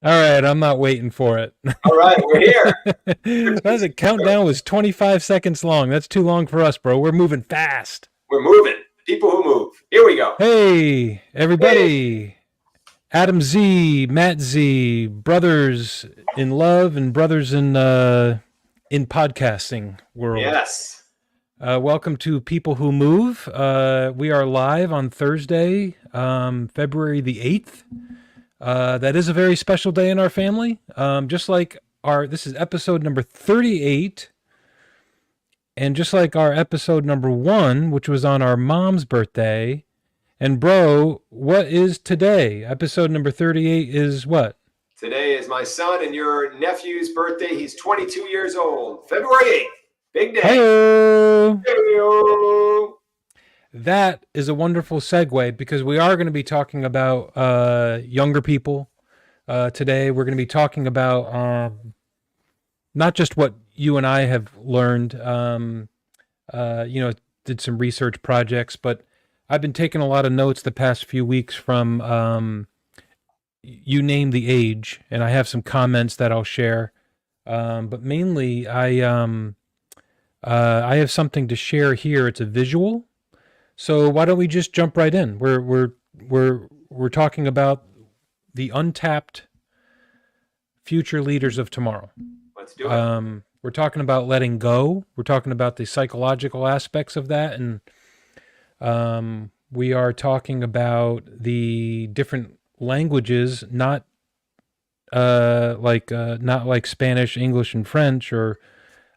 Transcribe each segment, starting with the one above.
All right, I'm not waiting for it. All right, we're here. The countdown was 25 seconds long. That's too long for us, bro. We're moving fast. We're moving. People who move. Here we go. Hey, Hey. everybody. Adam Z, Matt Z, brothers in love and brothers in podcasting world. Yes. Welcome to People Who Move. We are live on Thursday, February the 8th. That is a very special day in our family. Just like this is episode number 38. And just like our episode number 1, which was on our mom's birthday. And bro, what is today? Episode number 38 is what? Today is my son and your nephew's birthday. He's 22 years old. February 8th. Big day. Hey, Hey-o. that is a wonderful segue because we are going to be talking about younger people today. We're going to be talking about not just what you and I have learned, did some research projects, but I've been taking a lot of notes the past few weeks from you name the age, and I have some comments that I'll share. But mainly, I have something to share here. It's a visual. So why don't we just jump right in? We're talking about the untapped future leaders of tomorrow. Let's do it. We're talking about letting go. We're talking about the psychological aspects of that, and we are talking about the different languages, not like Spanish, English, and French, or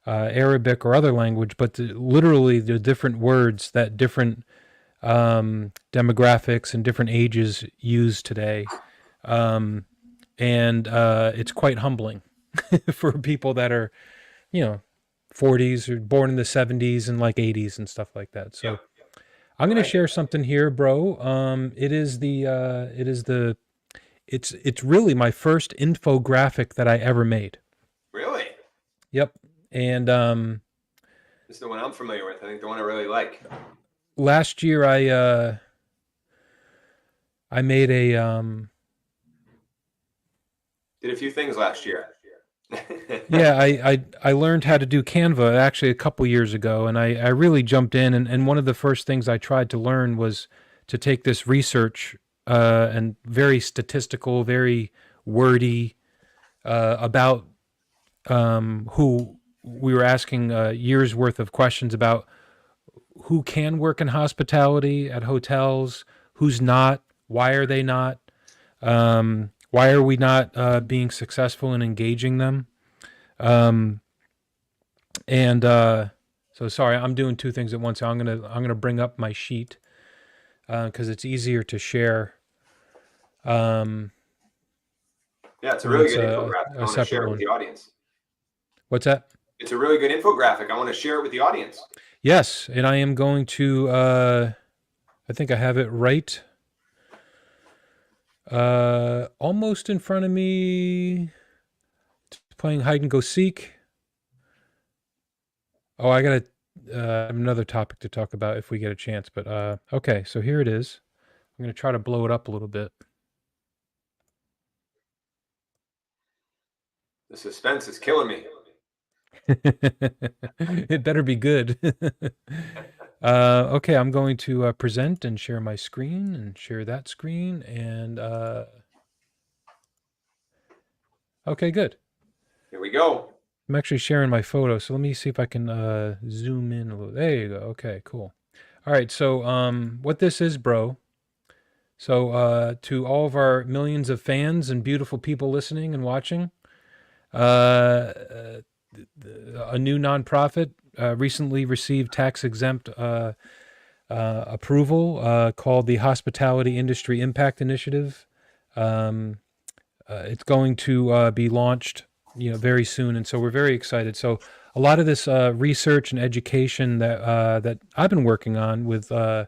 Arabic or other language, but literally the different words that different demographics and different ages use today. And it's quite humbling for people that are, you know, 40s or born in the 70s and like 80s and stuff like that. So Yep. I'm going to Right. share something here, bro. It's really my first infographic that I ever made. Really? Yep. And This is the one I'm familiar with. I think the one I really like. last year I made a Did a few things last year. yeah, I learned how to do Canva actually a couple years ago, and I really jumped in, and one of the first things I tried to learn was to take this research and very statistical, very wordy about who we were asking years worth of questions about who can work in hospitality at hotels, who's not, why are they not, why are we not being successful in engaging them? Um, and so sorry, I'm doing two things at once. So I'm gonna bring up my sheet because it's easier to share um, Yeah, it's a when really it's good infographic. I a want to separate share it with one. the audience. What's that? It's a really good infographic. I want to share it with the audience. Yes, and I am going to. I think I have it right. Almost in front of me. Playing hide and go seek. Oh, I got another topic to talk about if we get a chance. But okay, so here it is. I'm gonna try to blow it up a little bit. The suspense is killing me. It better be good. Okay, I'm going to present and share my screen and share that screen. And okay, good. Here we go. I'm actually sharing my photo. So let me see if I can zoom in a little. There you go. Okay, cool. All right, so what this is, bro. So to all of our millions of fans and beautiful people listening and watching, uh, a new nonprofit recently received tax exempt approval called the Hospitality Industry Impact Initiative. Um, it's going to be launched, very soon, and so we're very excited. So a lot of this research and education that I've been working on with the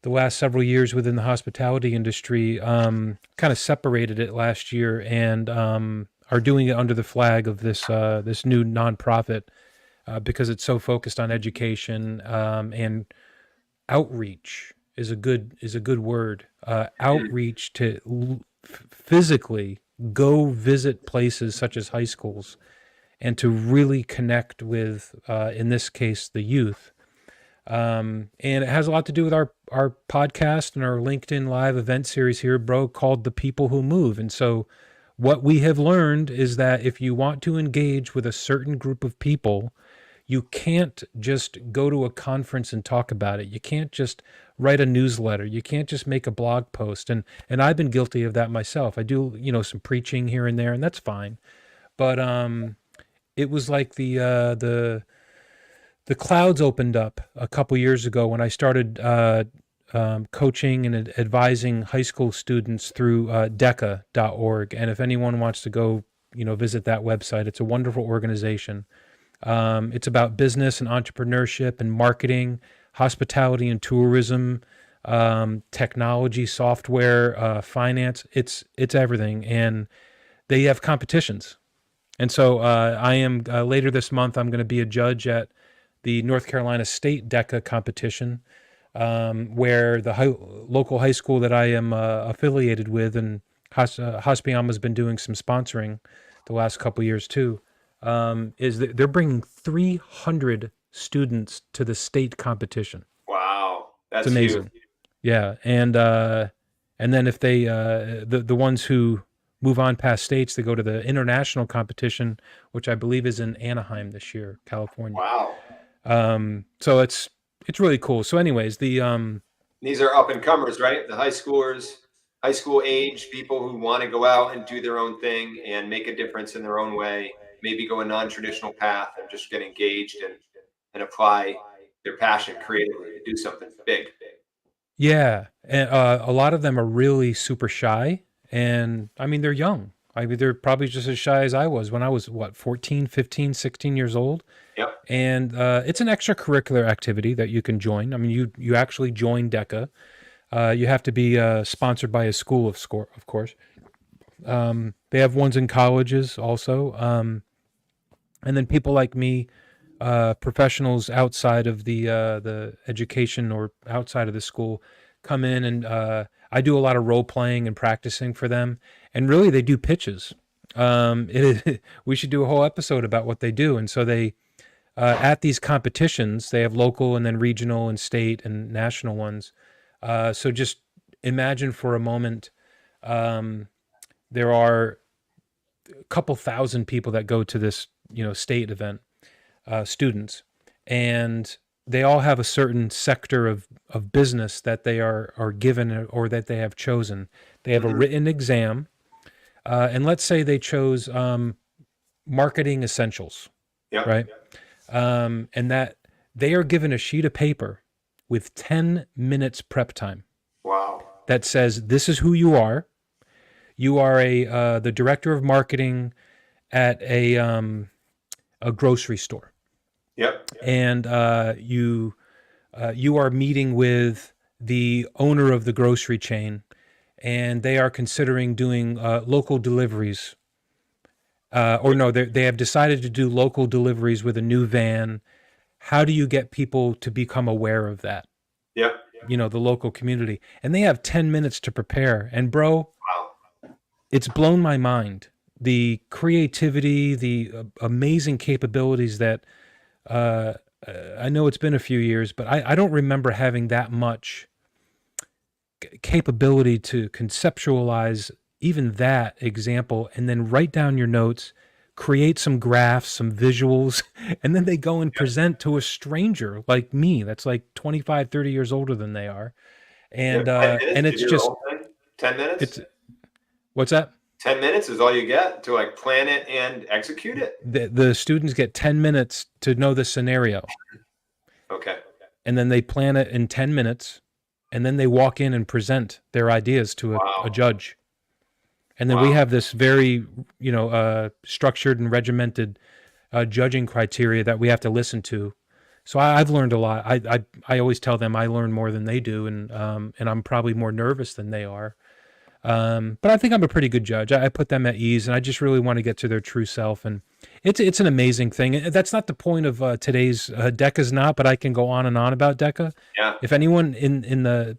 last several years within the hospitality industry, kind of separated it last year and are doing it under the flag of this new nonprofit because it's so focused on education and outreach is a good word. Outreach to physically. go visit places such as high schools and to really connect with, in this case, the youth. And it has a lot to do with our podcast and our LinkedIn Live event series here, bro, called The People Who Move. And so what we have learned is that if you want to engage with a certain group of people, you can't just go to a conference and talk about it. You can't just write a newsletter. You can't just make a blog post. And I've been guilty of that myself. I do, some preaching here and there, and that's fine. But it was like the clouds opened up a couple years ago when I started coaching and advising high school students through DECA.org. And if anyone wants to go, visit that website, it's a wonderful organization. It's about business and entrepreneurship and marketing, hospitality and tourism, technology, software, finance. It's everything. And they have competitions. And so I am later this month, I'm going to be a judge at the North Carolina State DECA competition, where the local high school that I am affiliated with, and Hospiama's been doing some sponsoring the last couple of years too, is that they're bringing 300 students to the state competition. Wow, that's It's amazing. huge. Yeah, and then if they the ones who move on past states, they go to the international competition, which I believe is in Anaheim this year, California. Wow. So it's really cool. So anyways, These are up and comers, right? The high schoolers, high school age people who want to go out and do their own thing and make a difference in their own way, maybe go a non-traditional path and just get engaged and apply their passion creatively to do something big. yeah, and a lot of them are really super shy, and I mean they're young. I mean they're probably just as shy as I was when I was 14, 15, 16 years old. Yep. And it's an extracurricular activity that you can join. I mean, you actually join DECA. You have to be sponsored by a school, of course. They have ones in colleges also. And then people like me, professionals outside of the education or outside of the school, come in, and I do a lot of role playing and practicing for them. And really, they do pitches. We should do a whole episode about what they do. And so they at these competitions, they have local and then regional and state and national ones. So just imagine for a moment, there are a couple thousand people that go to this, state event, students, and they all have a certain sector of business that they are given or that they have chosen. They have a written exam, and let's say they chose marketing essentials, Yep. right? And that they are given a sheet of paper with 10 minutes prep time. Wow. That says, this is who you are. You are the director of marketing at a grocery store. Yep. And you are meeting with the owner of the grocery chain, and they are considering doing local deliveries. Or no, they have decided to do local deliveries with a new van. How do you get people to become aware of that? Yep. The local community. And they have 10 minutes to prepare. And bro, Wow. it's blown my mind. The creativity, the amazing capabilities that, I know it's been a few years, but I don't remember having that much capability to conceptualize even that example, and then write down your notes, create some graphs, some visuals, and then they go and present to a stranger like me that's like 25, 30 years older than they are. And and it's just 10 minutes. It's what's that? 10 minutes is all you get to like plan it and execute it. The students get 10 minutes to know the scenario. Okay. And then they plan it in 10 minutes, and then they walk in and present their ideas to a judge. And then we have this very, structured and regimented judging criteria that we have to listen to. So I've learned a lot. I always tell them I learn more than they do, and I'm probably more nervous than they are. But I think I'm a pretty good judge. I put them at ease, and I just really want to get to their true self. And it's an amazing thing. That's not the point of today's DECA's not, but I can go on and on about DECA. Yeah. If anyone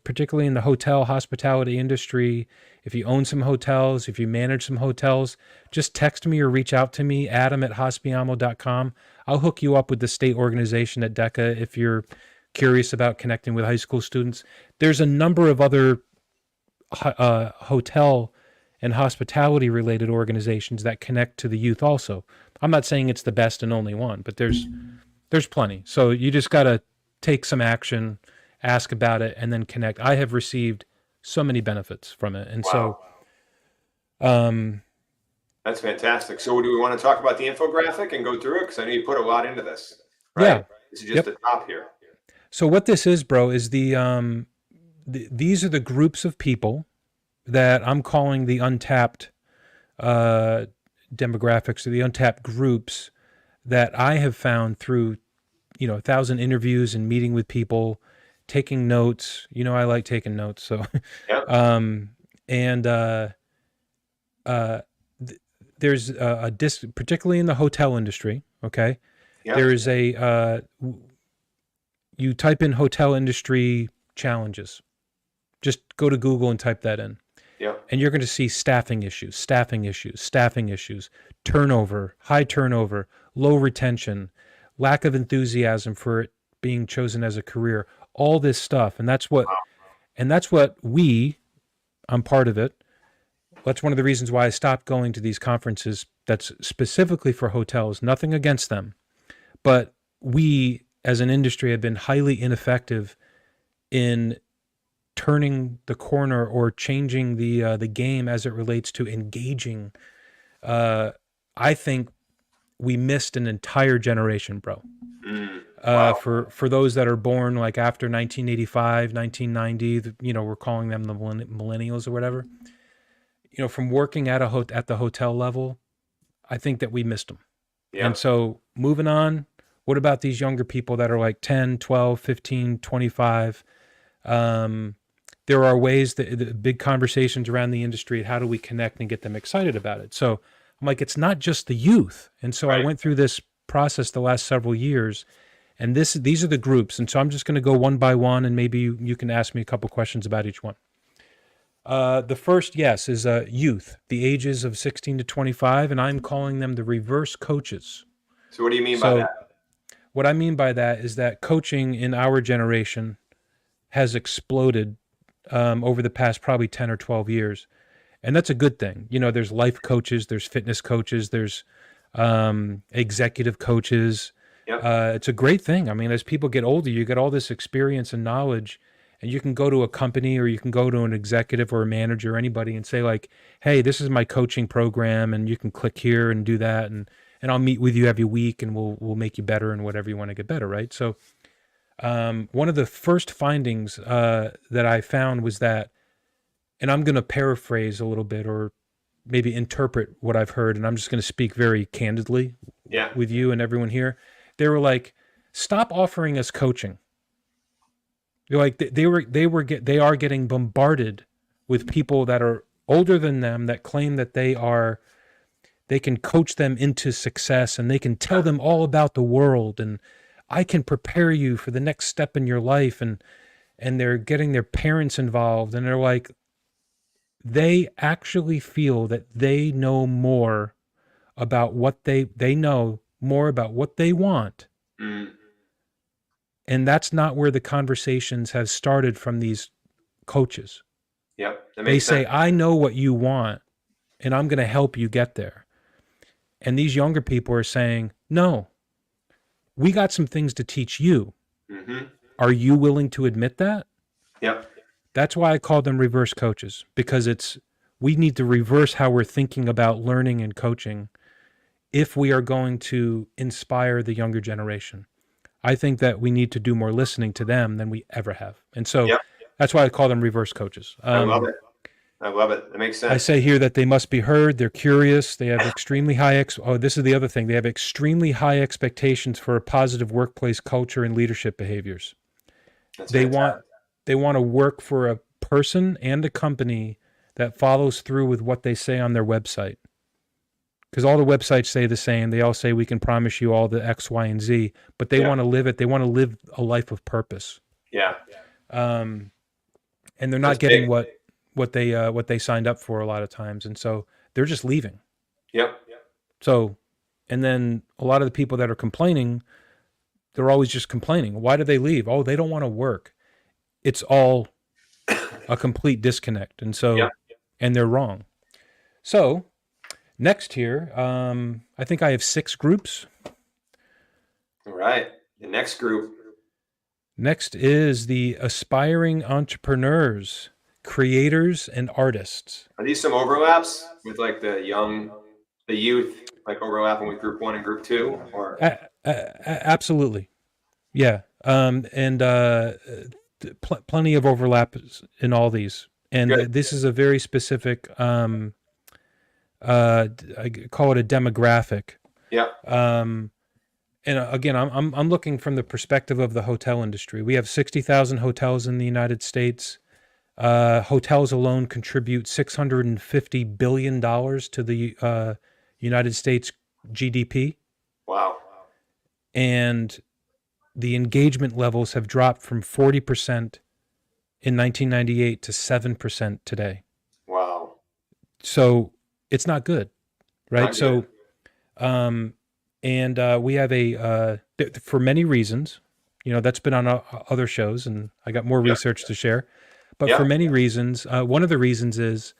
particularly in the hotel hospitality industry if you own some hotels, if you manage some hotels, just text me or reach out to me, adam@hospiamo.com. I'll hook you up with the state organization at DECA if you're curious about connecting with high school students. There's a number of other hotel and hospitality related organizations that connect to the youth also. I'm not saying it's the best and only one, but there's plenty. So you just got to take some action, ask about it, and then connect. I have received so many benefits from it. And Wow. That's fantastic. So do we want to talk about the infographic and go through it? Because I know you put a lot into this, right? Yeah. This is just the top here. So what this is, bro, is these are the groups of people that I'm calling the untapped demographics, or the untapped groups that I have found through, 1,000 interviews and meeting with people, taking notes. I like taking notes. So, there's particularly in the hotel industry. Okay. Yep. There is you type in hotel industry challenges. Just go to Google and type that in. Yeah. And you're going to see staffing issues, turnover, high turnover, low retention, lack of enthusiasm for it being chosen as a career, all this stuff. And that's what, I'm part of it. That's one of the reasons why I stopped going to these conferences that's specifically for hotels, nothing against them. But we as an industry have been highly ineffective in turning the corner or changing the game as it relates to engaging. I think we missed an entire generation, bro. Wow. For those that are born like after 1985, 1990, we're calling them the millennials or whatever. From working at the hotel level, I think that we missed them. Yeah. And so moving on, what about these younger people that are like 10, 12, 15, 25? There are ways that the big conversations around the industry, how do we connect and get them excited about it? So I'm like, it's not just the youth. And so I went through this process the last several years, and these are the groups. And so I'm just going to go one by one, and maybe you can ask me a couple questions about each one. The first, yes, is youth, the ages of 16 to 25, and I'm calling them the reverse coaches. So what do you mean by that? What I mean by that is that coaching in our generation has exploded over the past probably 10 or 12 years. And that's a good thing. There's life coaches, there's fitness coaches, there's executive coaches. Yep. It's a great thing. I mean, as people get older, you get all this experience and knowledge, and you can go to a company or you can go to an executive or a manager or anybody and say like, hey, this is my coaching program, and you can click here and do that. And I'll meet with you every week, and we'll make you better in whatever you want to get better. Right. So one of the first findings that I found was that, and I'm going to paraphrase a little bit or maybe interpret what I've heard, and I'm just going to speak very candidly with you and everyone here. They were like, stop offering us coaching. They're like, they are getting bombarded with people that are older than them that claim that they can coach them into success, and they can tell them all about the world, and I can prepare you for the next step in your life. And they're getting their parents involved, and they're like, they actually feel that they know more about what they know more about what they want. Mm. And that's not where the conversations have started from these coaches. Yep. They say, I know what you want, and I'm going to help you get there. And these younger people are saying, no, we got some things to teach you. Mm-hmm. Are you willing to admit that? Yep. That's why I call them reverse coaches, because we need to reverse how we're thinking about learning and coaching if we are going to inspire the younger generation. I think that we need to do more listening to them than we ever have. And so that's why I call them reverse coaches. I love it. That makes sense. I say here that they must be heard. They're curious. They have extremely high this is the other thing. They have extremely high expectations for a positive workplace culture and leadership behaviors. They want to work for a person and a company that follows through with what they say on their website. Because all the websites say the same. They all say we can promise you all the X, Y, and Z, but they want to live it. They want to live a life of purpose. Yeah. And they're not getting what what they signed up for a lot of times, and so they're just leaving. Yep. So, and then a lot of the people that are complaining, they're always just complaining. Why do they leave? Oh, they don't want to work. It's all a complete disconnect, and Yep. so, and they're wrong. So, next here, I think I have 6 groups. All right. The next group. Next is the aspiring entrepreneurs, creators, and artists. Are these some overlaps with like the youth, like overlapping with group 1 and group 2, or? Absolutely. Yeah. And plenty of overlap in all these. And Good. this is a very specific, I call it a demographic. Yeah. And again, I'm looking from the perspective of the hotel industry. We have 60,000 hotels in the United States. Hotels alone contribute $650 billion to the United States GDP. Wow. And the engagement levels have dropped from 40% in 1998 to 7% today. Wow. So it's not good, right? Not good. So, and we have for many reasons, that's been on other shows, and I got more research to share. But for many reasons, one of the reasons is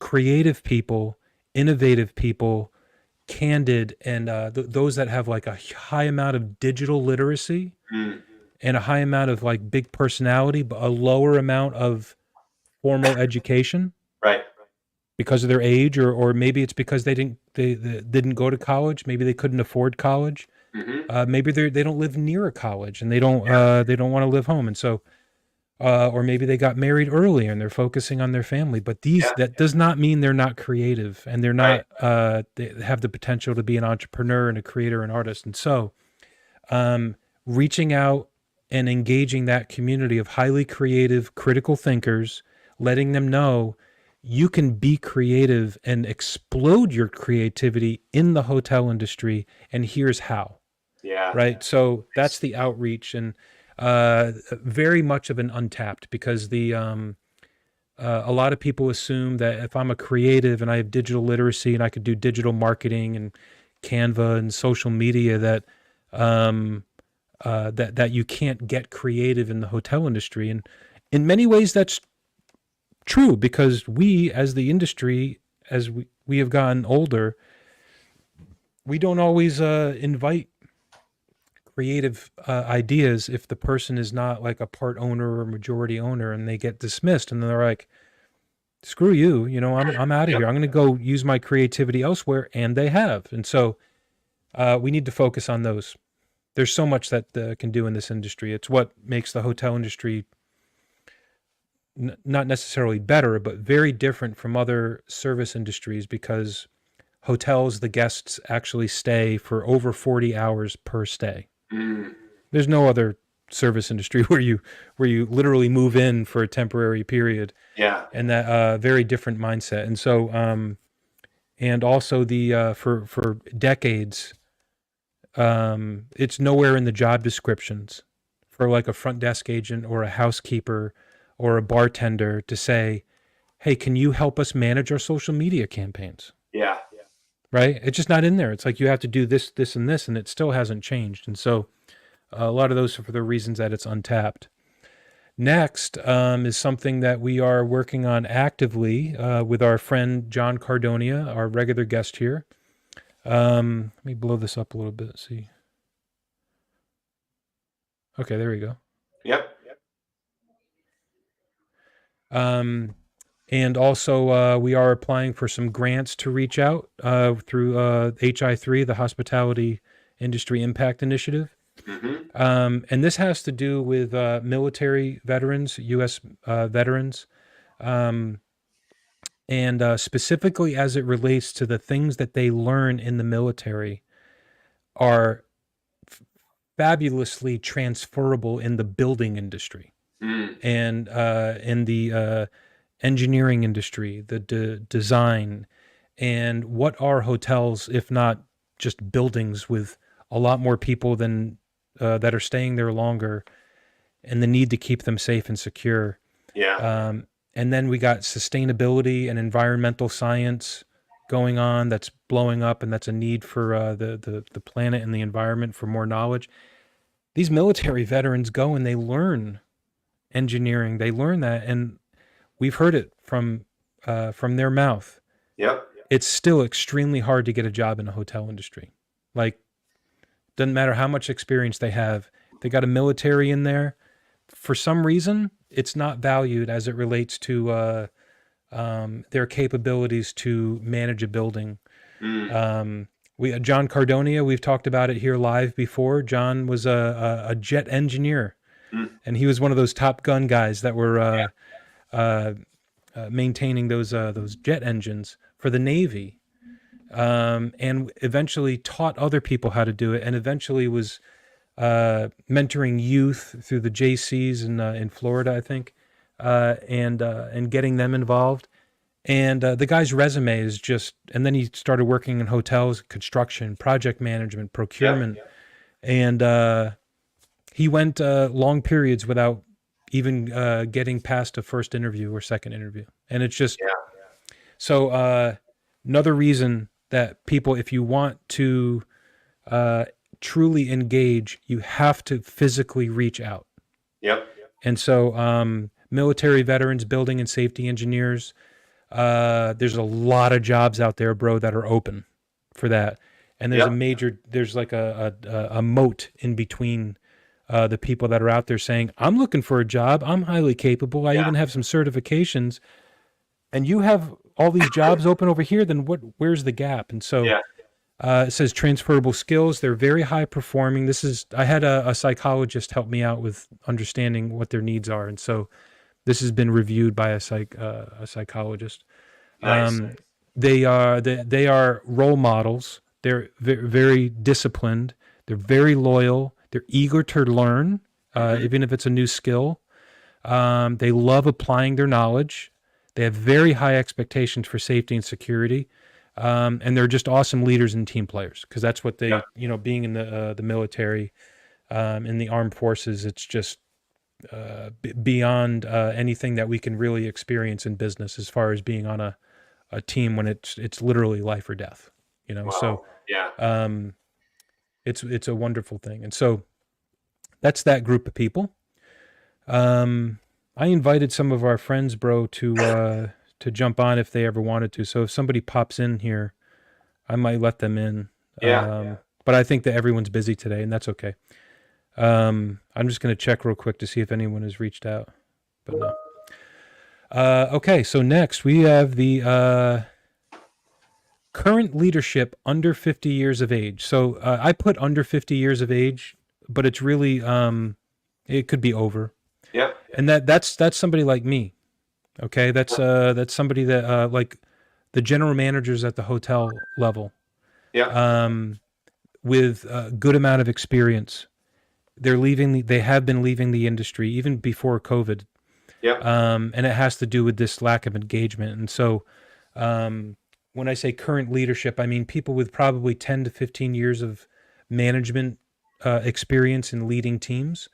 creative people, innovative people, candid, and those that have like a high amount of digital literacy and a high amount of like big personality, but a lower amount of formal education. Right. Because of their age, or maybe it's because they didn't go to college. Maybe they couldn't afford college. Maybe they don't live near a college and they don't want to live home, and so or maybe they got married early and they're focusing on their family. But that does not mean they're not creative, and they're not they have the potential to be an entrepreneur and a creator and artist. And so reaching out and engaging that community of highly creative, critical thinkers, letting them know you can be creative and explode your creativity in the hotel industry, and here's how. Yeah. Right. So that's the outreach, and very much of an untapped, because a lot of people assume that if I'm a creative and I have digital literacy and I could do digital marketing and Canva and social media, that that you can't get creative in the hotel industry. And in many ways, that's true, because we, as the industry, as we have gotten older, we don't always invite creative ideas if the person is not like a part owner or majority owner, and they get dismissed, and they're like, screw you, I'm out of here. I'm going to go use my creativity elsewhere. And they have. And so we need to focus on those. There's so much that can do in this industry. It's what makes the hotel industry not necessarily better, but very different from other service industries, because hotels, the guests actually stay for over 40 hours per stay. There's no other service industry where you literally move in for a temporary period. Yeah. And that very different mindset. And so and also the for decades, it's nowhere in the job descriptions for like a front desk agent or a housekeeper or a bartender to say, hey, can you help us manage our social media campaigns? Yeah. Right? It's just not in there. It's like, you have to do this, this, and this, and it still hasn't changed. And so a lot of those are for the reasons that it's untapped. Next is something that we are working on actively with our friend John Cardonia, our regular guest here. Let me blow this up a little bit. See. Okay, there we go. Yep. And also, we are applying for some grants to reach out through HI3, the Hospitality Industry Impact Initiative. And this has to do with military veterans, U.S. Veterans, and specifically as it relates to the things that they learn in the military are fabulously transferable in the building industry and in the engineering industry, the design, and what are hotels if not just buildings with a lot more people than that are staying there longer, and the need to keep them safe and secure. Yeah. And then we got sustainability and environmental science going on that's blowing up, and that's a need for the planet and the environment for more knowledge. These military veterans go and they learn engineering. They learn that, and we've heard it from their mouth. Yep. It's still extremely hard to get a job in the hotel industry. Like, doesn't matter how much experience they have. They got a military in there. For some reason, it's not valued as it relates to their capabilities to manage a building. Mm. We John Cardonia, we've talked about it here live before. John was a jet engineer, Mm. and he was one of those Top Gun guys that were maintaining those jet engines for the Navy, and eventually taught other people how to do it, and eventually was mentoring youth through the JCs in Florida, I think, and getting them involved. And the guy's resume is just, and then he started working in hotels, construction, project management, Yep. procurement, and he went long periods without even getting past a first interview or second interview. And it's just Yeah. so another reason that people, if you want to truly engage, you have to physically reach out. Yep. And so military veterans, building and safety engineers, there's a lot of jobs out there, bro, that are open for that. And there's Yep. there's like a moat in between the people that are out there saying, I'm looking for a job. I'm highly capable. I Yeah. even have some certifications. And you have all these jobs open over here. Then where's the gap? And so Yeah. it says transferable skills. They're very high performing. I had a psychologist help me out with understanding what their needs are. And so this has been reviewed by a psychologist. Nice. They are role models. They're very disciplined. They're very loyal. They're eager to learn, Mhm. even if it's a new skill. They love applying their knowledge. They have very high expectations for safety and security, and they're just awesome leaders and team players, because that's what Yeah. being in the military, in the armed forces, it's just beyond anything that we can really experience in business as far as being on a team when it's literally life or death. So Wow. Yeah. it's a wonderful thing. And so that's that group of people. I invited some of our friends, bro, to jump on if they ever wanted to. So if somebody pops in here, I might let them in. Yeah. But I think that everyone's busy today, and that's okay. I'm just going to check real quick to see if anyone has reached out, but no. Okay, so next we have the current leadership under 50 years of age. So I put under 50 years of age, but it's really it could be over. Yep. And that's somebody like me. Okay, that's somebody that like the general managers at the hotel level, Yep. with a good amount of experience. They have been leaving the industry even before COVID. Yep. And it has to do with this lack of engagement. And so when I say current leadership, I mean people with probably 10 to 15 years of management experience in leading teams.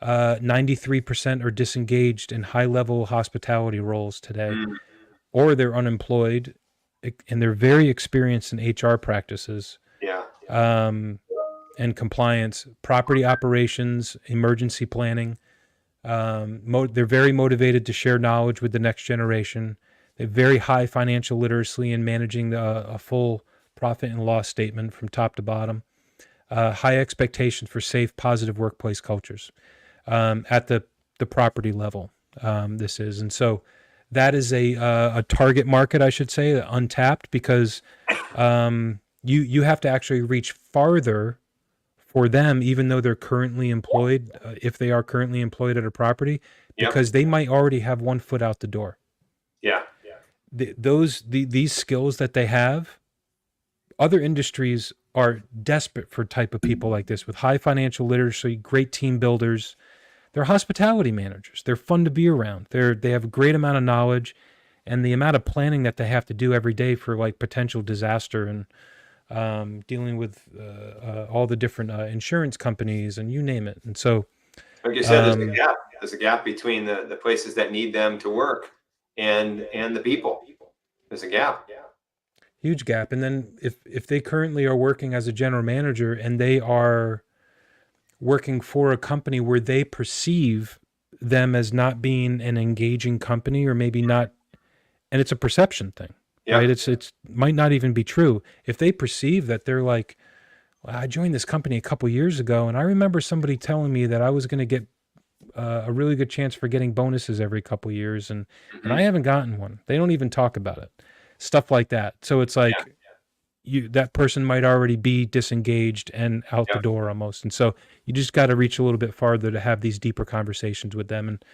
93% are disengaged in high-level hospitality roles today, Mm. or they're unemployed, and they're very experienced in HR practices, Yeah. and compliance, property operations, emergency planning. They're very motivated to share knowledge with the next generation. They have very high financial literacy in managing a full profit and loss statement from top to bottom. High expectations for safe, positive workplace cultures at the property level. This is, and so that is a target market, I should say, untapped, because you have to actually reach farther for them, even though they're currently employed, if they are currently employed at a property, Yep. because they might already have one foot out the door. Yeah. These skills that they have, other industries are desperate for type of people like this with high financial literacy, great team builders. They're hospitality managers. They're fun to be around. They have a great amount of knowledge, and the amount of planning that they have to do every day for like potential disaster and dealing with all the different insurance companies and you name it. And so, Like you said, there's a gap. There's a gap between the places that need them to work and the people. There's a gap. Huge gap. And then if they currently are working as a general manager and they are working for a company where they perceive them as not being an engaging company, or maybe not, and it's a perception thing, Yeah. right? It's might not even be true. If they perceive that they're like, well, I joined this company a couple years ago, and I remember somebody telling me that I was going to get a really good chance for getting bonuses every couple years, and Mm-hmm. I haven't gotten one. They don't even talk about it. Stuff like that. So it's like that person might already be disengaged and out the door almost. And so you just got to reach a little bit farther to have these deeper conversations with them. And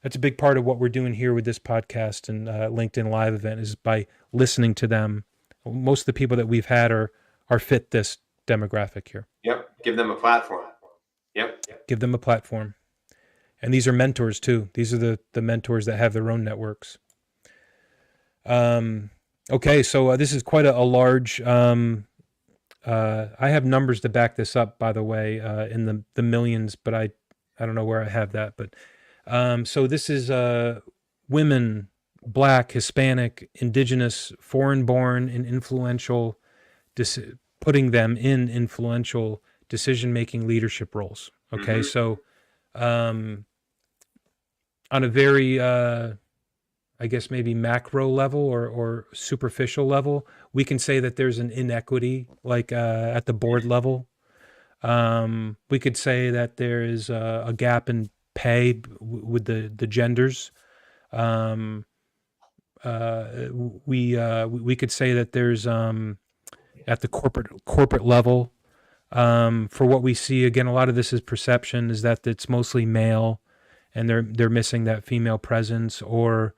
that's a big part of what we're doing here with this podcast and LinkedIn Live event, is by listening to them. Most of the people that we've had are fit this demographic here. Yep. Give them a platform. Yep. Give them a platform. And these are mentors too. These are the mentors that have their own networks. Okay, so this is quite a large. I have numbers to back this up, by the way, in the millions, but I don't know where I have that. But so this is women, Black, Hispanic, Indigenous, foreign-born, and influential, putting them in influential decision-making leadership roles. Okay, so on a very I guess maybe macro level or superficial level, we can say that there's an inequity, like at the board level. We could say that there is a gap in pay with the genders. We could say that there's at the corporate level, for what we see, again, a lot of this is perception, is that it's mostly male, and they're missing that female presence. Or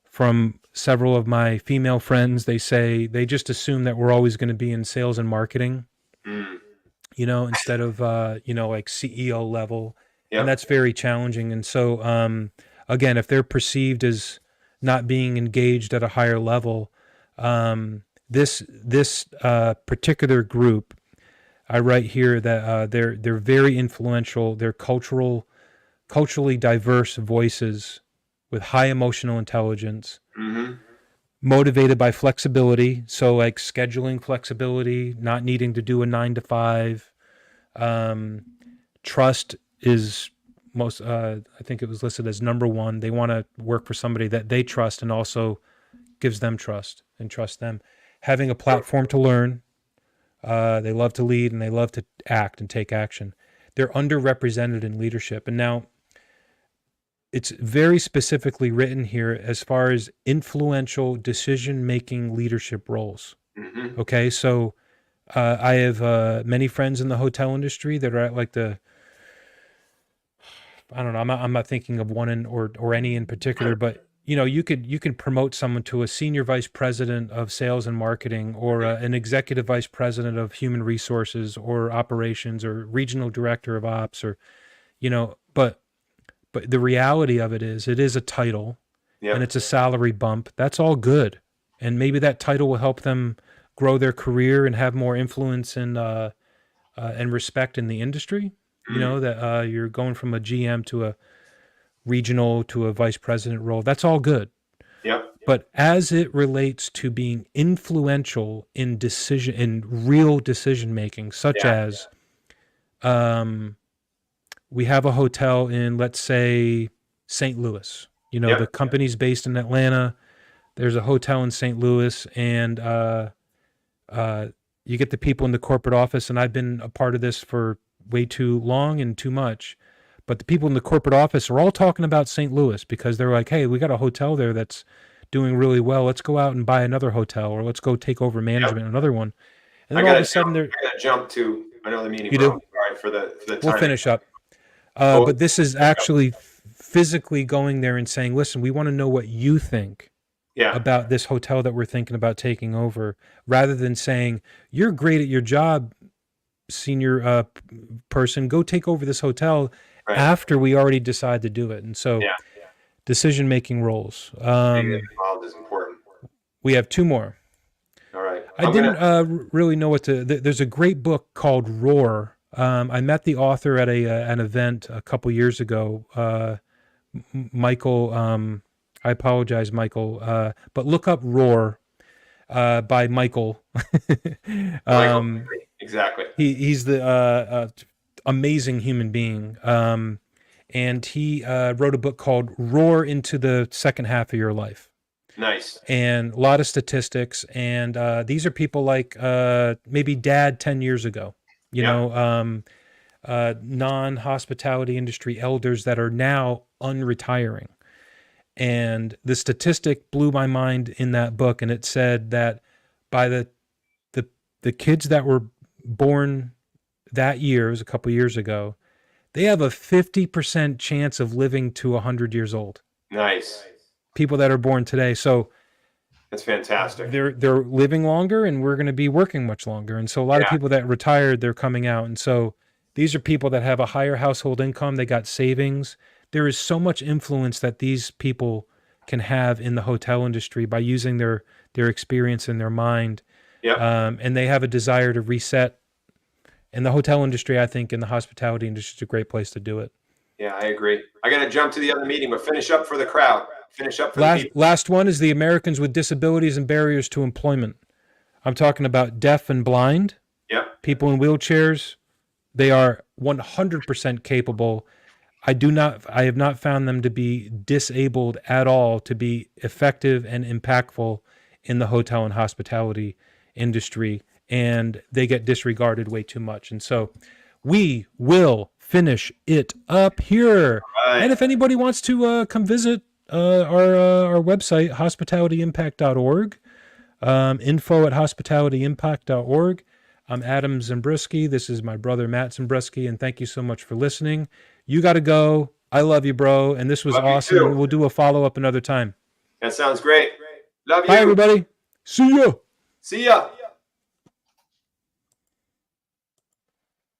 from several of my female friends, they say they just assume that we're always going to be in sales and marketing, instead of, like CEO level. Yep. And that's very challenging. And so, again, if they're perceived as not being engaged at a higher level, this particular group, I write here that they're very influential. They're culturally diverse voices with high emotional intelligence, motivated by flexibility. So like scheduling flexibility, not needing to do a 9 to 5. Trust is most, I think it was listed as number one. They want to work for somebody that they trust and also gives them trust and trust them. Having a platform to learn. They love to lead and they love to act and take action. They're underrepresented in leadership. And now it's very specifically written here as far as influential decision-making leadership roles. Okay, so I have many friends in the hotel industry that are at like I don't know, I'm not thinking of one or any in particular, but you can promote someone to a senior vice president of sales and marketing, or an executive vice president of human resources or operations, or regional director of ops, or, but the reality of it is a title, and it's a salary bump. That's all good. And maybe that title will help them grow their career and have more influence and respect in the industry. That you're going from a GM to a regional to a vice president role. That's all good. But as it relates to being influential in real decision making, such as we have a hotel in, let's say, St. Louis. The company's based in Atlanta. There's a hotel in St. Louis, and you get the people in the corporate office, and I've been a part of this for way too long and too much. But the people in the corporate office are all talking about St. Louis because they're like, hey, we got a hotel there that's doing really well. Let's go out and buy another hotel, or let's go take over management, another one. And then all of a sudden I gotta jump to another meeting. You do? All right, for the time. We'll finish up. But this is actually physically going there and saying, listen, we want to know what you think about this hotel that we're thinking about taking over, rather than saying, you're great at your job, senior person, go take over this hotel after we already decide to do it. And so decision-making roles. Being involved is important. We have two more. All right. I didn't really know what to... There's a great book called Roar. I met the author at an event a couple years ago. Michael, I apologize, Michael. But look up Roar by Michael. Michael, exactly. He's the amazing human being. And he wrote a book called Roar into the Second Half of Your Life. Nice. And a lot of statistics. And these are people like maybe Dad 10 years ago, you know, non-hospitality industry elders that are now unretiring. And the statistic blew my mind in that book. And it said that by the kids that were born that year, it was a couple years ago, they have a 50% chance of living to 100 years old. Nice. People that are born today. So that's fantastic. They're living longer, and we're going to be working much longer. And so a lot of people that retired, they're coming out. And so these are people that have a higher household income. They got savings. There is so much influence that these people can have in the hotel industry by using their experience and their mind. And they have a desire to reset. In the hotel industry, I think, in the hospitality industry, is a great place to do it. Yeah, I agree. I got to jump to the other meeting, but finish up for the crowd. Finish up for the people. Last one is the Americans with Disabilities and Barriers to Employment. I'm talking about deaf and blind. Yep. People in wheelchairs. They are 100% capable. I have not found them to be disabled at all to be effective and impactful in the hotel and hospitality industry. And they get disregarded way too much. And so we will finish it up here. Right. And if anybody wants to come visit our website, hospitalityimpact.org, info@hospitalityimpact.org. I'm Adam Zembrisky. This is my brother, Matt Zembrisky, and thank you so much for listening. You got to go. I love you, bro. And this was awesome. We'll do a follow-up another time. That sounds great. Love you. Bye, everybody. See ya. See ya.